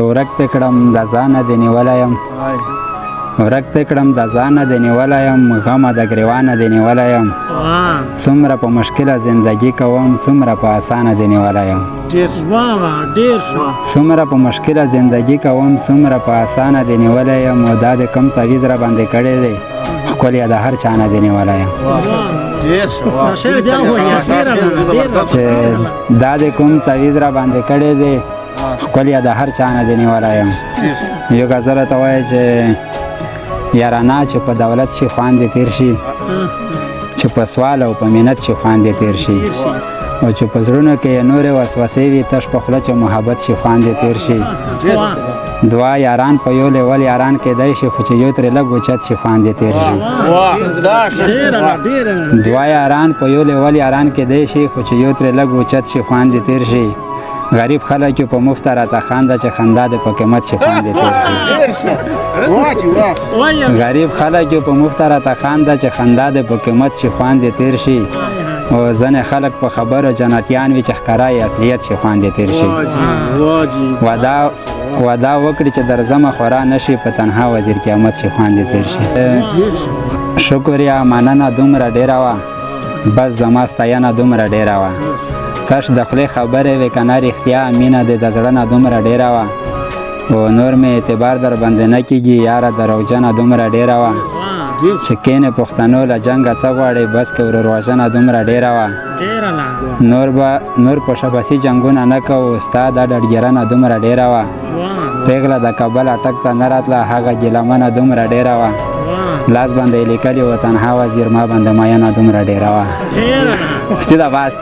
ورک ته کړم د ځانه دې نیولی یم ورک ته کړم د ځانه دې نیولی یم غمه د ګریوانه دې نیولی یم څومره په مشکله زندګي کوم څومره په اسانه دې نیولی یم څومره په مشکله زندګي کوم څومره په اسانه دې نیولی یم او دا د کوم تعویض را باندې کړی دی ښکلی د هر چا نه دې نیولی یم چې دا د کوم تعویض را باندې کړی دی ښکلی د هر چا نه دې نیولی یم یو غزل ته وایي چې یارانه چې په دولت شي خوان دې تیر شي چې په سوال او په منت شي خوان دې تیر شي او چې په زړونو کې یې نورې وسوسې وي تش په خوله چې محبت شي خوان دې تیر شي دوه یاران په یو لیول یاران کېدی شي خو چې یو ترې لږ اوچت شي خوان دې تیر شي دوه یاران په یو لیول یاران کېدی شي خو چې یو ترې لږ اوچت شي خوان دې تیر شي غریب خلک یو په مفته راته خانده چې خندا دې په قیمت شي خوان دې تیر شي غریب خلک یو په مفته راته خانده چې خندا دې په قیمت شي خوان دې تیر شي او ځینې خلک په خبرو جنتیان وي چې ښکاره یې اصلیت شي خوان دې تیر شي وعده وکړي چې درځمه خورا نه شي په تنها وزیر قیامت شي خوان دې تیر شي شکریا مننه دومره ډېره وه بس زما ستاینه دومره ډېره وه تش د خولې خبرې وې که نه رښتیا مینه دې د زړه نه دومره ډېره وه او نور مې اعتبار در باندې نه کېږي یاره دروغجنه دومره ډېره وه چې کینې پښتنو له جنګه څه غواړې بس که ورور-وژنه دومره ډېره وه نور په شبسي جنګونه نه کوو ستا دا ډډګرنه دومره ډېره وه پیغله د کابل اټک ته نه راتله هغه ګیلمنه دومره ډېره وه لاس باندې یې لیکلي و تنها وزیر ما باندې مینه دومره ډېره وه ستی دا بات